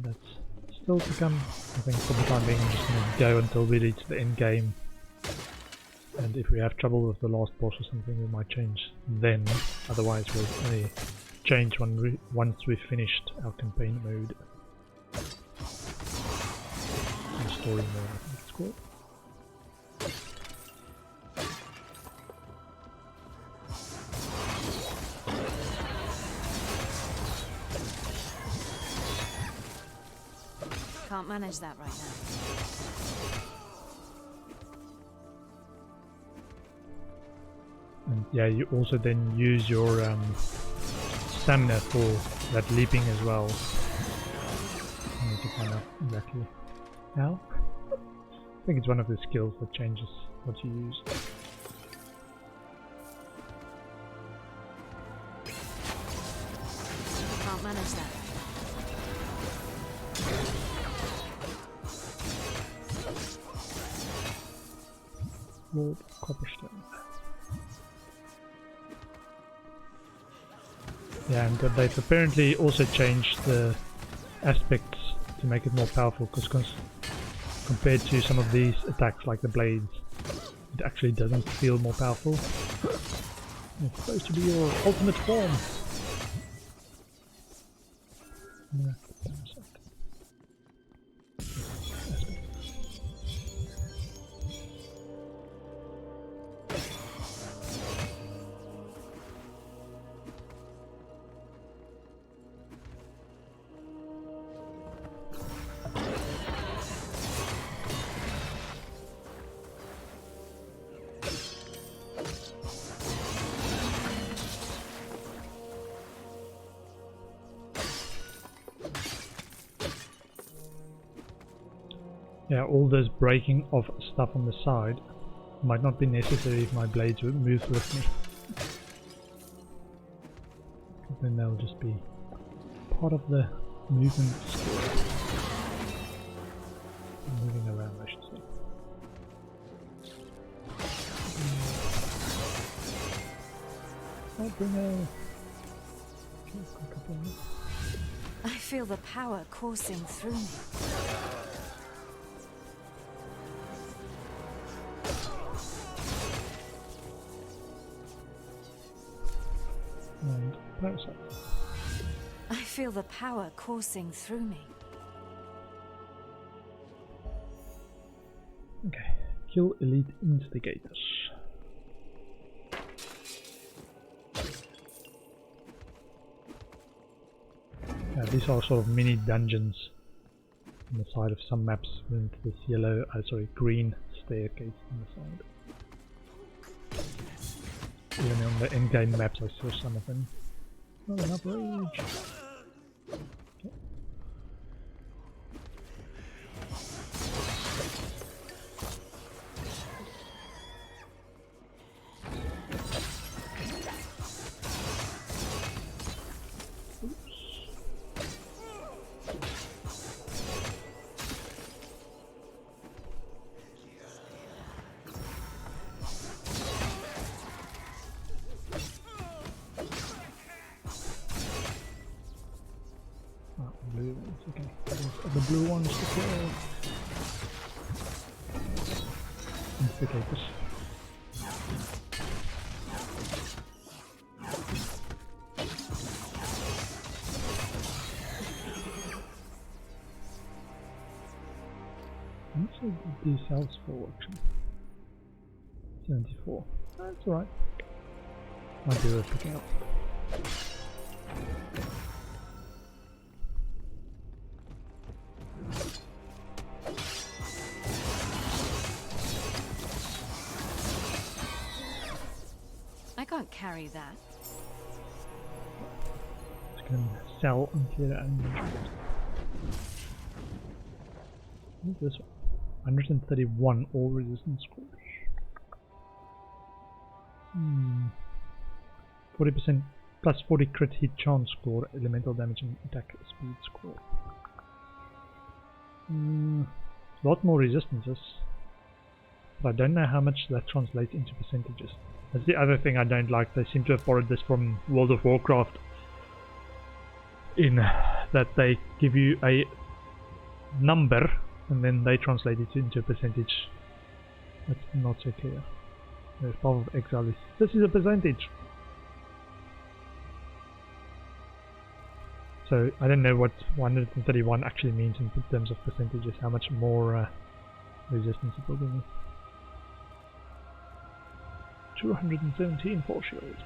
that's still to come. I think for the time being I'm just going to go until we reach the end game. And if we have trouble with the last boss or something, we might change then. Otherwise we'll only change once we've finished our campaign mode. And story mode, I think it's called. Can't manage that right now. And yeah, you also then use your stamina for that leaping as well. I need to find out exactly how. I think it's one of the skills that changes what you use. Can't manage that. Lord Copperstone. Yeah, and they've apparently also changed the aspects to make it more powerful, because compared to some of these attacks like the blades, it actually doesn't feel more powerful. It's supposed to be your ultimate form. Yeah. Yeah, all this breaking of stuff on the side might not be necessary if my blades would move with me. Then they'll just be part of the movement skill. Moving around, I should say. I feel the power coursing through me. And parasite. I feel the power coursing through me. Okay, kill elite instigators. Yeah, these are sort of mini dungeons on the side of some maps with this yellow, green staircase on the side. Even on the in-game maps I saw some of them. Oh, enough rage! Okay. Blue ones, okay. The blue ones to kill. Instigators. How much did these cells for actually? 74. That's alright. Might be worth picking up. I can't carry that. Just gonna sell and clear that inventory. What's this one? 131 all resistance scores. 40% plus 40 crit hit chance score, elemental damage and attack speed score. A lot more resistances, but I don't know how much that translates into percentages. That's the other thing I don't like. They seem to have borrowed this from World of Warcraft, in that they give you a number and then they translate it into a percentage. That's not so clear. There's Path of Exile. This is a percentage. So I don't know what 131 actually means in terms of percentages, how much more resistance it will give me. 217 force shield.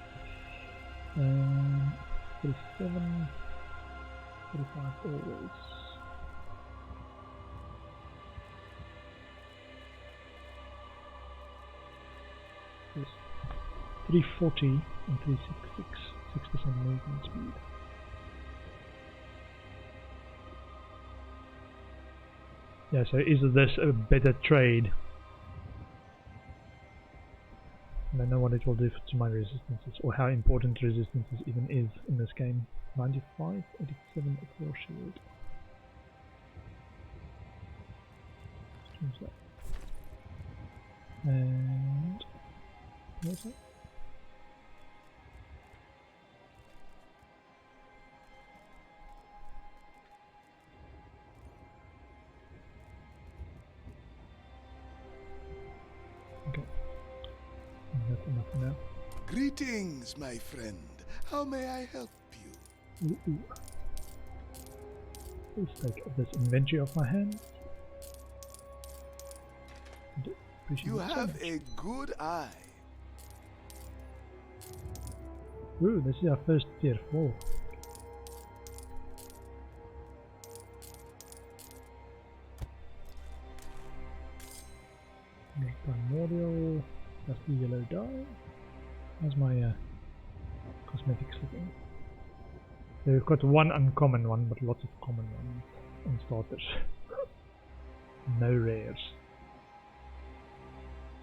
37, 35 always. Yes. 340 and 366, 6% movement speed. Yeah, so is this a better trade? I don't know what it will do to my resistances, or how important resistances even is in this game. 95, 87 force shield. Change that. And what's that? Okay. That's enough now. Greetings, my friend. How may I help you? Ooh. Please take this inventory off my hands. You have a good eye. Ooh, this is our first tier 4. Primordial, that's the yellow dye. How's my cosmetics looking? So we've got one uncommon one, but lots of common ones and starters. No rares.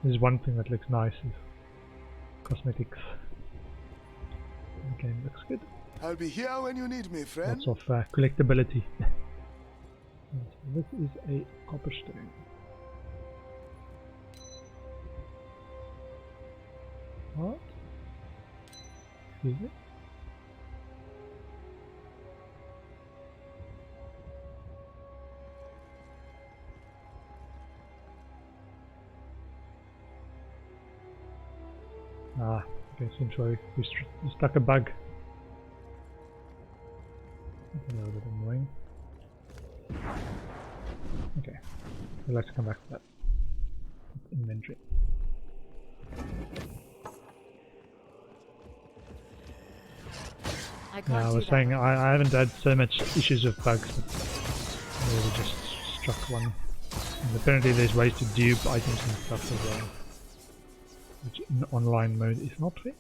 There's one thing that looks nice is cosmetics. The game looks good. I'll be here when you need me, friend. Lots of collectability. This is a copper stone. What? Excuse me? Ah, okay, seems like we stuck a bug. That's a little bit annoying. Okay, so let's come back to that. Inventory. I was saying I haven't had so much issues with bugs, but we just struck one. And apparently there's ways to dupe items and stuff as well, which in online mode is not fair.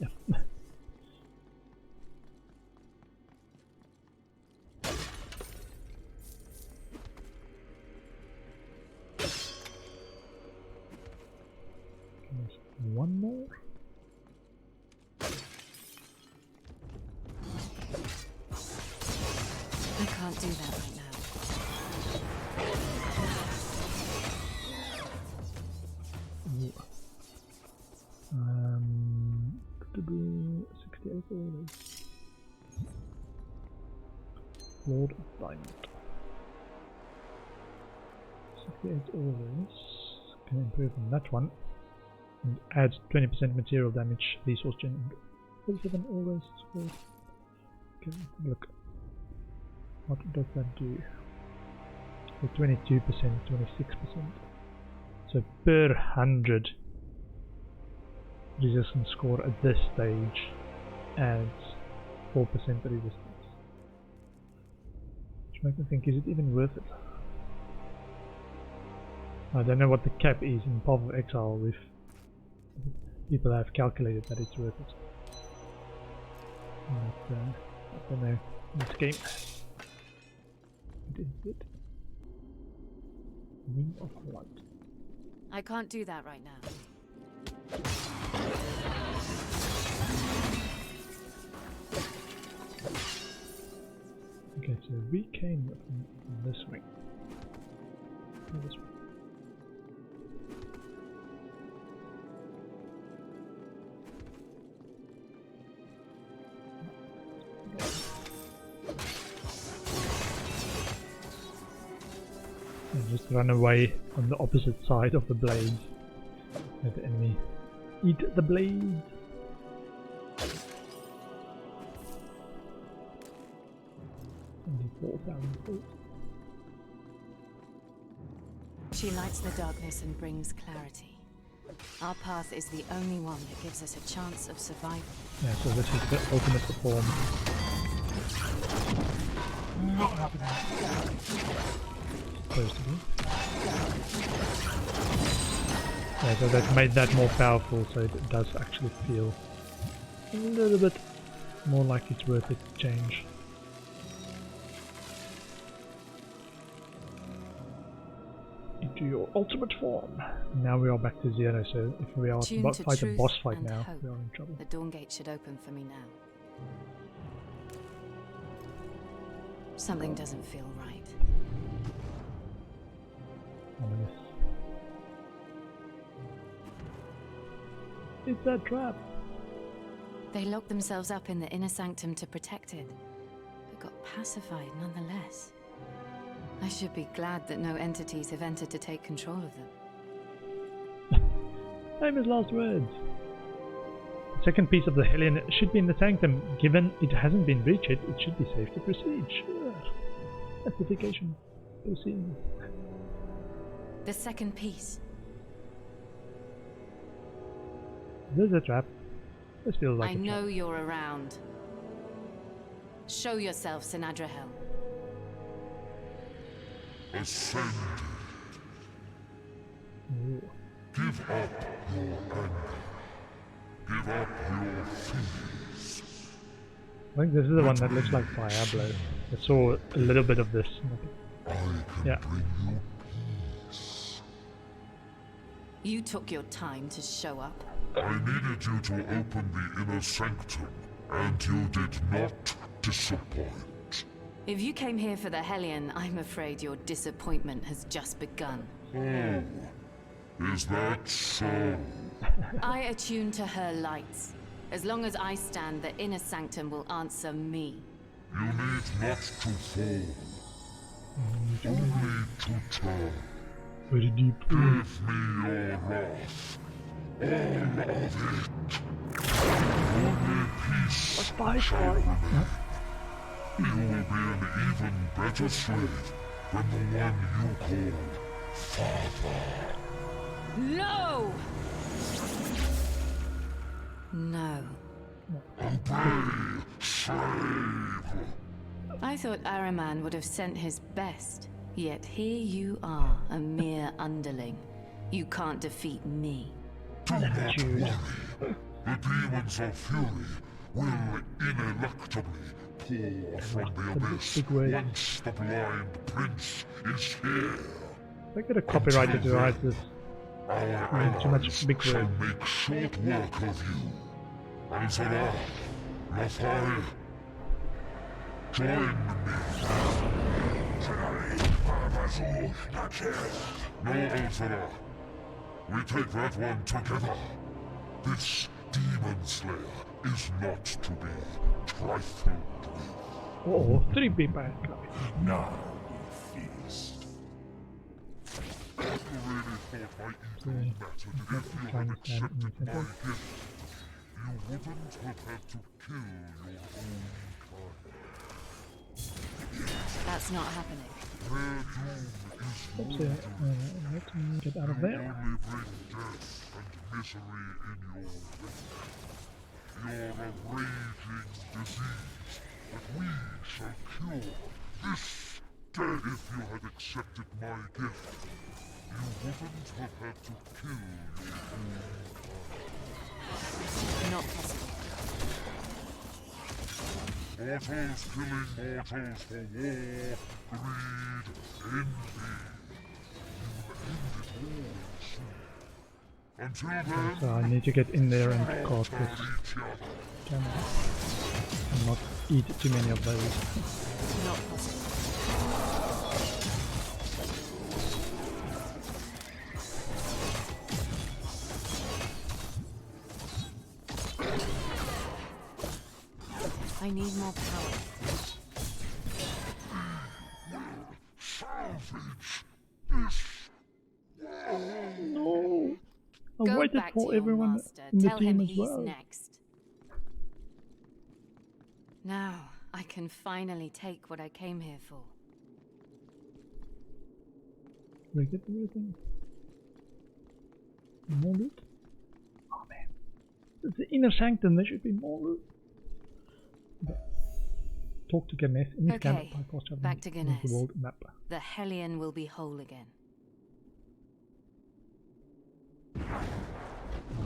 One more. I can't do that right now. Ooh. 68 orders. Lord of Diamond. 68 orders. Can improve on that one. And adds 20% material damage, resource gen. 37 orders. Okay, look. What does that do? So 22%, 26%. So per 100 resistance score at this stage adds 4% resistance. Which makes me think, is it even worth it? I don't know what the cap is in Path of Exile if people have calculated that it's worth it. But, I don't know. In this game. What is it? Ring of Light. I can't do that right now. Okay, so we came from this way. This way. And just run away on the opposite side of the blades. Let the enemy eat the blade. She lights the darkness and brings clarity. Our path is the only one that gives us a chance of survival. Yeah, so this is the ultimate form. Not happening. Supposed to be. Yeah, so they've made that more powerful, so it does actually feel a little bit more like it's worth it to change. Into your ultimate form. Now we are back to 0, so if we are to Tuned to fight a truth boss fight and now, hope. we are in trouble. The dawn gate should open for me now. Something doesn't feel right. Ominous. It's a trap! They locked themselves up in the inner sanctum to protect it, but got pacified nonetheless. I should be glad that no entities have entered to take control of them. Famous last words. The second piece of the Hellion should be in the sanctum. Given it hasn't been breached, it should be safe to proceed. Sure. Justification. Proceed. The second piece. There's a trap. This feels like I a know trap. you're around. Show yourself, Sinadrahel. Ascend. Ooh. Give up your anger. Give up your fears. I think this is the one that looks like Diablo. I saw a little bit of this. I can Yeah. bring you peace. You took your time to show up. I needed you to open the inner sanctum, and you did not disappoint. If you came here for the Hellion, I'm afraid your disappointment has just begun. Oh, is that so? I attune to her lights. As long as I stand, the inner sanctum will answer me. You need not to fall, only to turn. Very deep. Give me your wrath. All of it. Only peace shall remain. You will be an even better slave than the one you call Father. No! No. Obey, slave. I thought Araman would have sent his best. Yet here you are, a mere underling. You can't defeat me. Do not worry. The demons of fury will ineluctably pour from the abyss Big word. once the blind prince is here. I got a copyrighted to write this. Our Too much allies big shall word. make short work of you. Ansara, Lafay, join me. No, Ansara. We take that one together. This demon slayer is not to be trifled with. Oh, 3 people. Now we feast. I really thought my ego mattered if you had accepted my gift. You wouldn't have had to kill your own kind. That's not happening. Their doom is Oops, your yeah. doom. Let me get out of You there. only bring death and misery in your wake. You're a raging disease that we shall cure this day. If you had accepted my gift, you wouldn't have had to kill your own kind. Not possible. Mortals killing mortals for war, greed, envy. You will end it all soon. Until then, So I need to get in there and cast shall this each other. camera. And not eat too many of those. Not possible. I need more power. Salvage No! I Go waited back for to your everyone master. in the Tell team him as he's well. next. Now, I can finally take what I came here for. Did I get everything? More loot? Oh man. It's the inner sanctum, there should be more loot. Okay. Talk to Ganesh. Okay, back to The Ganesh. world map. The Hellion will be whole again.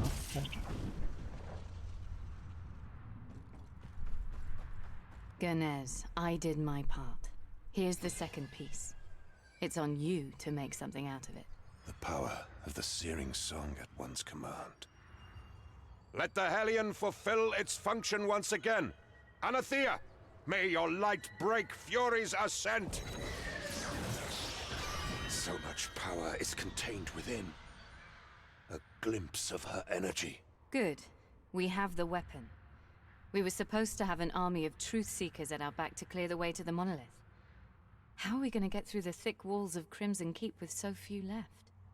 Faster. Ganesh, I did my part. Here's the second piece. It's on you to make something out of it. The power of the searing song at one's command. Let the Hellion fulfill its function once again. Anathea, may your light break Fury's ascent. So much power is contained within. A glimpse of her energy. Good. We have the weapon. We were supposed to have an army of truth seekers at our back to clear the way to the monolith. How are we going to get through the thick walls of Crimson Keep with so few left?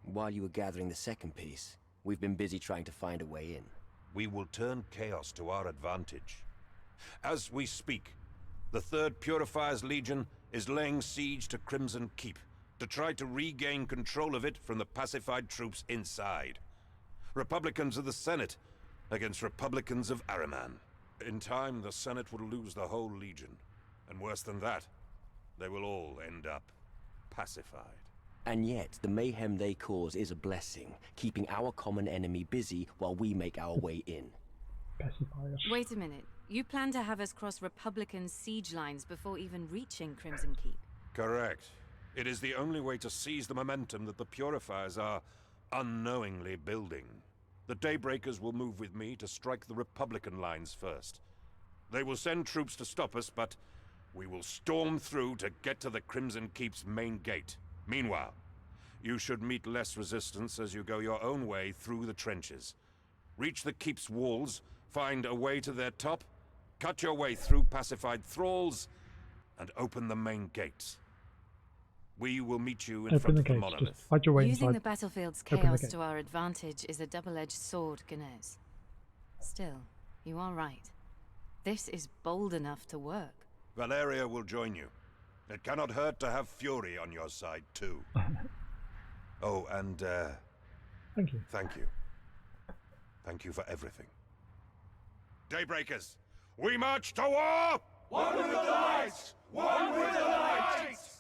While you were gathering the second piece, we've been busy trying to find a way in. We will turn chaos to our advantage. As we speak, the 3rd Purifier's Legion is laying siege to Crimson Keep to try to regain control of it from the pacified troops inside. Republicans of the Senate against Republicans of Ahriman. In time, the Senate will lose the whole Legion. And worse than that, they will all end up pacified. And yet, the mayhem they cause is a blessing, keeping our common enemy busy while we make our way in. Pacifiers. Wait a minute. You plan to have us cross Republican siege lines before even reaching Crimson Keep? Correct. It is the only way to seize the momentum that the Purifiers are unknowingly building. The Daybreakers will move with me to strike the Republican lines first. They will send troops to stop us, but we will storm through to get to the Crimson Keep's main gate. Meanwhile, you should meet less resistance as you go your own way through the trenches. Reach the Keep's walls, find a way to their top, cut your way through pacified thralls, and open the main gates. We will meet you in front of the monolith. Just fight your way Using inside. the battlefield's Open the chaos gate. to our advantage is a double-edged sword, Ganesh. Still, you are right. This is bold enough to work. Valeria will join you. It cannot hurt to have Fury on your side, too. Oh, and, Thank you. thank you. Thank you for everything. Daybreakers, we march to war! One with the lights! One with the lights!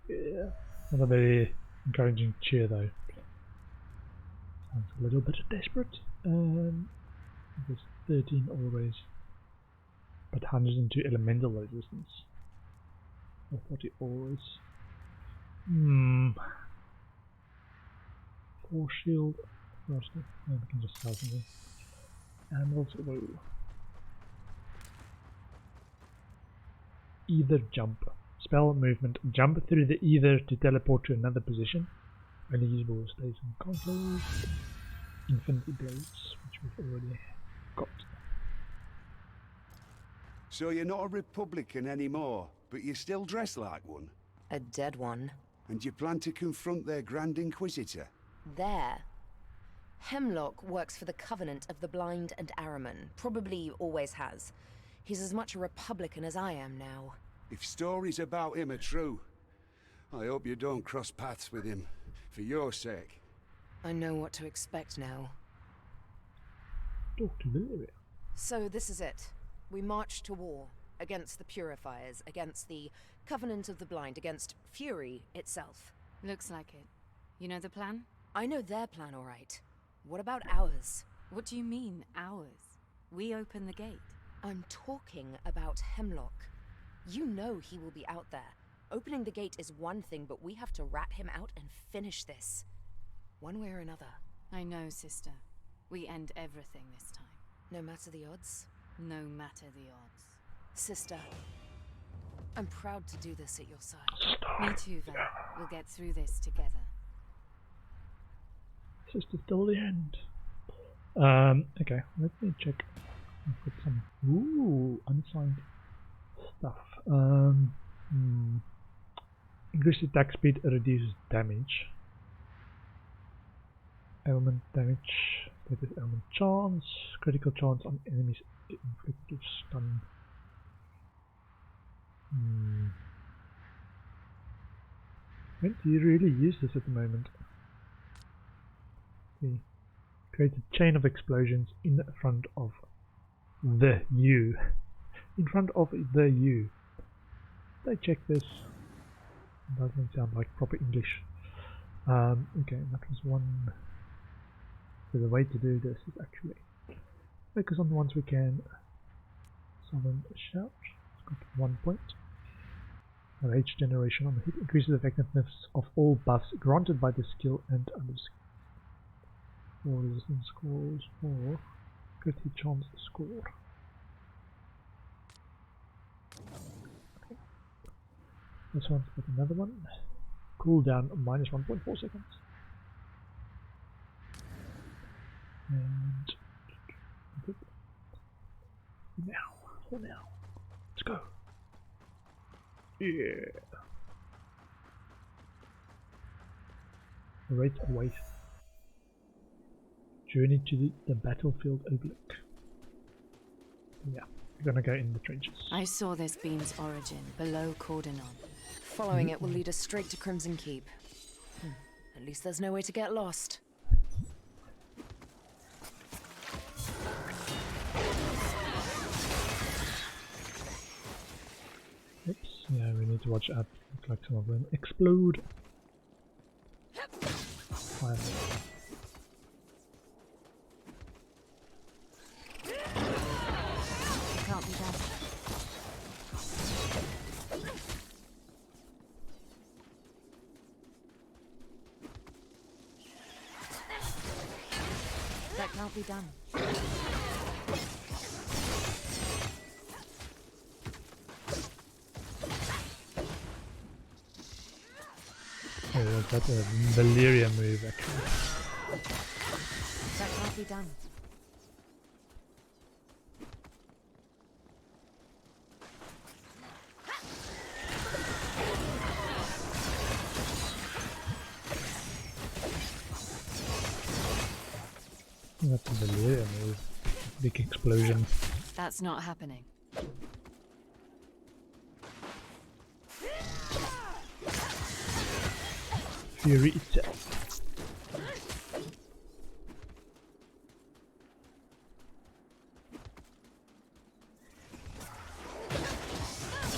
Yeah. Not a very encouraging cheer though. Sounds a little bit desperate. There's 13 always. But 102 elemental resistance. Or 40 always. 4 shield. Roster. We can just sell something. And also either jump. Spell movement. Jump through the either to teleport to another position. Only usable with stays on console. Infinity blades, which we've already got. So you're not a Republican anymore, but you still dress like one? A dead one. And you plan to confront their Grand Inquisitor? There. Hemlock works for the Covenant of the Blind and Ahriman. Probably always has. He's as much a Republican as I am now. If stories about him are true, I hope you don't cross paths with him, for your sake. I know what to expect now. Talk to Valeria. So this is it. We march to war. Against the Purifiers, against the Covenant of the Blind, against Fury itself. Looks like it. You know the plan? I know their plan, all right. What about ours? What do you mean, ours? We open the gate. I'm talking about Hemlock. You know he will be out there. Opening the gate is one thing, but we have to rat him out and finish this. One way or another. I know, sister. We end everything this time. No matter the odds? No matter the odds. Sister, I'm proud to do this at your side. Me too, Val. We'll get through this together. Sister till the end. Okay, let me check. I've got some unsigned stuff. Increased attack speed reduces damage. Element damage. That is element chance. Critical chance on enemies inflicted with stun. When do you really use this at the moment? Okay. Create a chain of explosions in front of the U. In front of the U. Did I check this? Doesn't sound like proper English. Okay, that was one. So the way to do this is actually focus on the ones we can. Summon a shout. It's got 1 point. Rage generation on the hit increases the effectiveness of all buffs granted by the skill and other skill. Or resistance scores or crit hit chance score. Okay. This one's got another one. Cooldown minus 1.4 seconds. And for now, let's go. Yeah. Right away. Journey to the battlefield overlook. Yeah, we're gonna go in the trenches. I saw this beam's origin below Cordonon. Following it will lead us straight to Crimson Keep. At least there's no way to get lost. Oops, yeah, we need to watch out. Looks like some of them explode. Fire. Can't be done. That can't be done. Oh, that's a Valeria move actually. That can't be done. That's a Valeria move. Big explosion. That's not happening. Fury itself.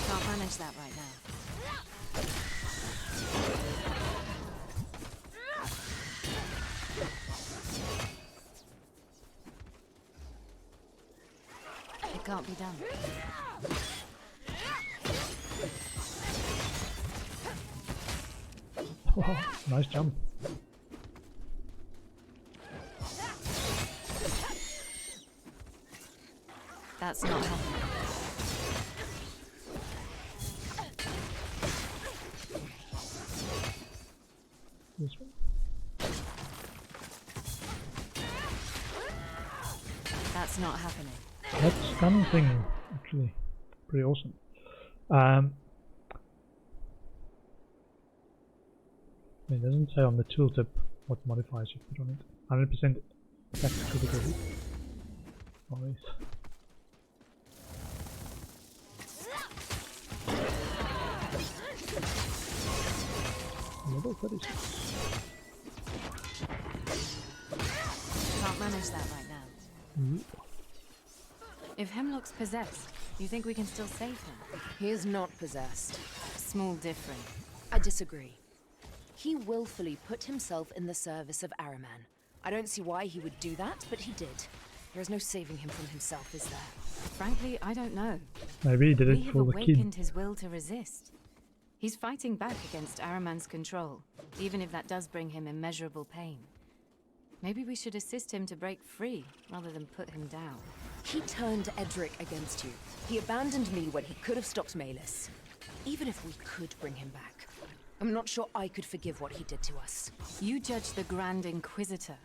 Can't manage that right now. It can't be done. Wow, nice jump. That's not happening. This one. That's not happening. That stun thing actually pretty awesome. It doesn't say on the tooltip what modifiers you put on it. 100% attack critical hit. Always. Level 36. Can't manage that right now. If Hemlock's possessed, you think we can still save him? He is not possessed. Small difference. I disagree. He willfully put himself in the service of Araman. I don't see why he would do that, but he did. There is no saving him from himself, is there? Frankly, I don't know. Maybe he did We it have for the awakened kid. his will to resist. He's fighting back against Araman's control, even if that does bring him immeasurable pain. Maybe we should assist him to break free, rather than put him down. He turned Edric against you. He abandoned me when he could have stopped Malus. Even if we could bring him back, I'm not sure I could forgive what he did to us. You judge the Grand Inquisitor.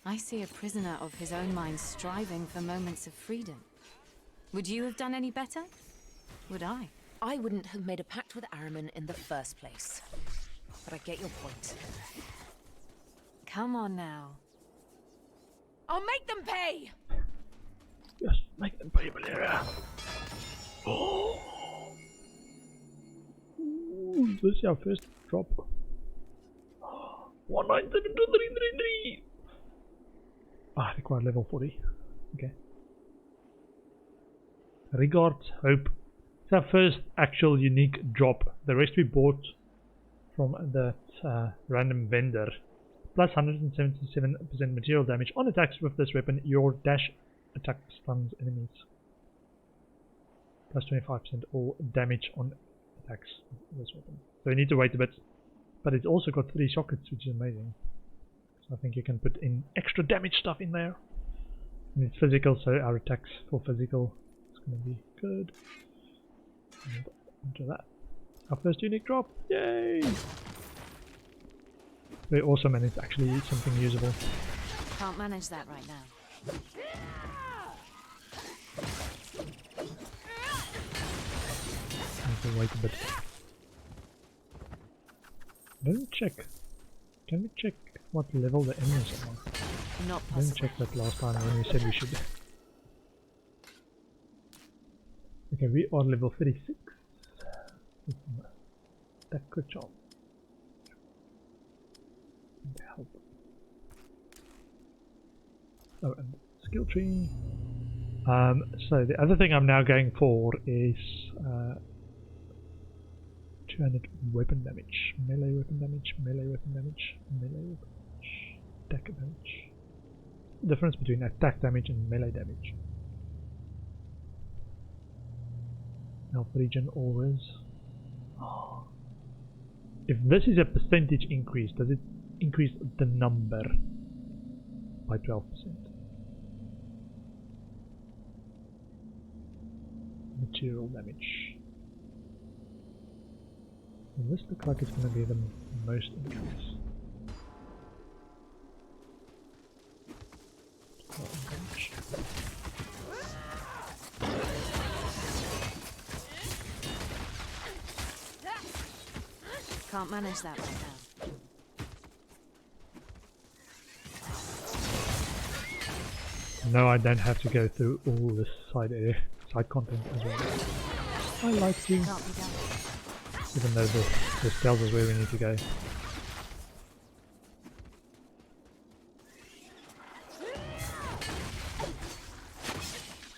I see a prisoner of his own mind striving for moments of freedom. Would you have done any better? Would I? I wouldn't have made a pact with Araman in the first place. But I get your point. Come on now. I'll make them pay! Yes, make them pay, Valeria. Oh. Ooh, this is our first drop. 19723333. I require level 40. Okay. Regards, hope. It's our first actual unique drop. The rest we bought from that random vendor. Plus 177% material damage on attacks with this weapon. Your dash attack stuns enemies. Plus 25% all damage on attacks with this weapon. So you need to wait a bit. But it's also got 3 sockets, which is amazing. So I think you can put in extra damage stuff in there. And it's physical, so our attacks for physical is going to be good. And onto that. Our first unique drop. Yay! Very awesome, and it's actually something usable. Can't manage that right now. Need to wait a bit. Didn't check. Can we check what level the enemies are? Not I possible. didn't check that last time when we said we should. Okay, we are level 36. That good job. And help. Oh, and skill tree. So the other thing I'm now going for is 200 weapon damage, melee weapon damage, melee weapon damage, melee weapon damage, attack damage. The difference between attack damage and melee damage. Health region always. Oh. If this is a percentage increase, does it increase the number by 12%? Material damage. And this looks like it's going to be the most increase. Can't manage that right now. No, I don't have to go through all this side content as well. I like to, Can't be done. even though this tells us where we need to go.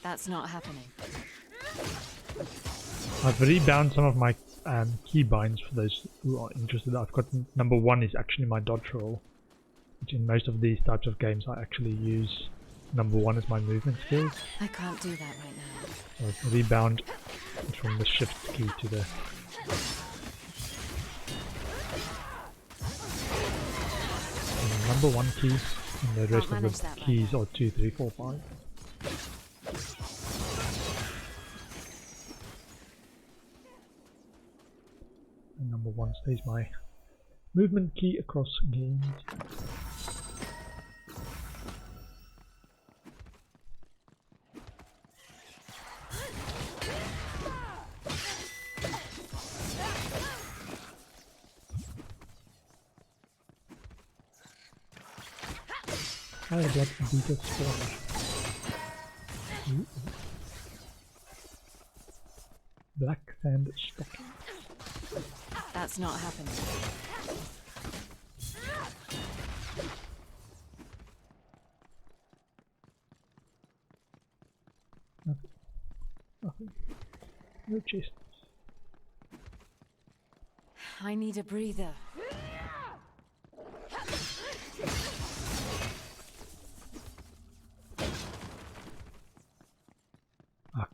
That's not happening. I've rebound some of my keybinds for those who are interested. I've got number 1 is actually my dodge roll, which in most of these types of games I actually use number 1 as my movement skill. I can't do that right now. So I rebound from the shift key to the number 1 key, and the rest of the keys are 2, 3, 4, 5. And number 1 stays my movement key across games. I would like to beat a spawner. Black sand stocking. That's not happening. Nothing. Nothing. No chests. I need a breather.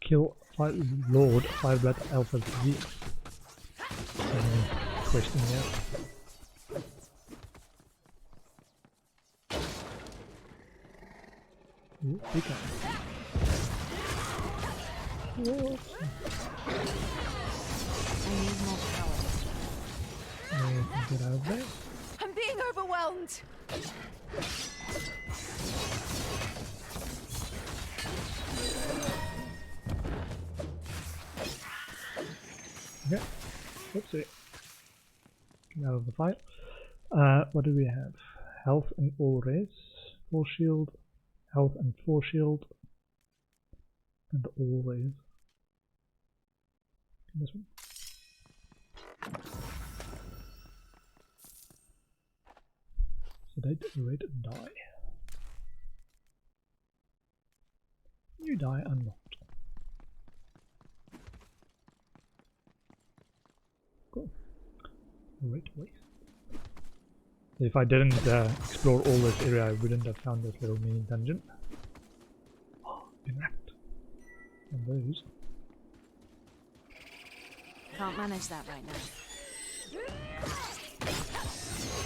Kill Lord Fireblood Alpha Z. Question here. Ooh, big guy. What? I need more power. Get out of there. I'm being overwhelmed! Oopsie. Get out of the fight. What do we have? Health and all res. 4 shield. Health and 4 shield. And all res. This one. Sedate, red, die. New die unlocked. Cool. Red waste. If I didn't explore all this area, I wouldn't have found this little mini dungeon. Oh, been wrapped. And those. Can't manage that right now.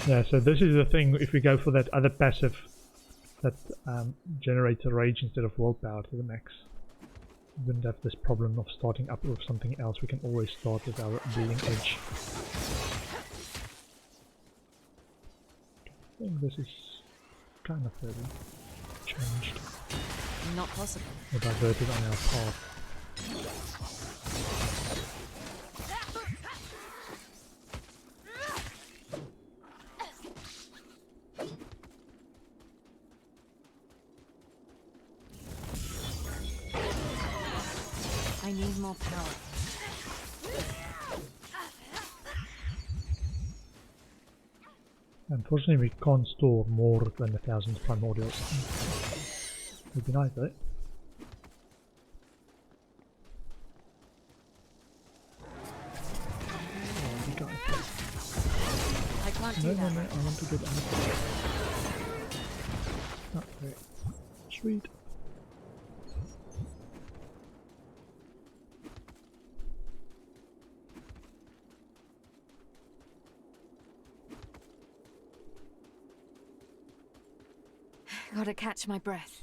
Yeah, so this is the thing, if we go for that other passive that generates a rage instead of willpower to the max, we wouldn't have this problem of starting up with something else. We can always start with our bleeding edge. I think this is kind of really changed. Not possible. Or diverted on our path. I need more power. Unfortunately, we can't store more than 1,000 primordials. Would be nice, though. I can't do No, that. I want to get out. Okay. Sweet. Gotta catch my breath.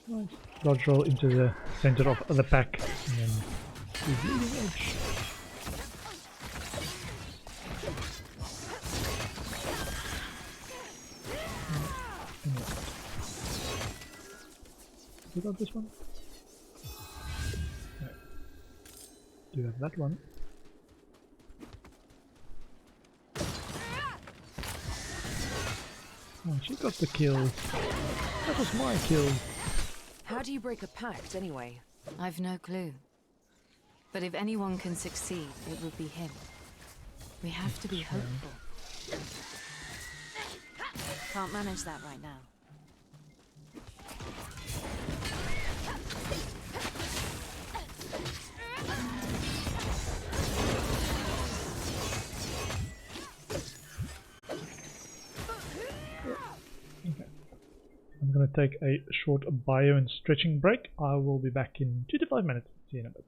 Nice. Dodge roll into the center of the pack and then the bleeding edge. You got this one? No. Do you have that one? Oh, she got the kill. That was my kill. How do you break a pact, anyway? I've no clue. But if anyone can succeed, it would be him. We have to be hopeful. Can't manage that right now. I'm going to take a short bio and stretching break. I will be back in 2 to 5 minutes. See you in a bit.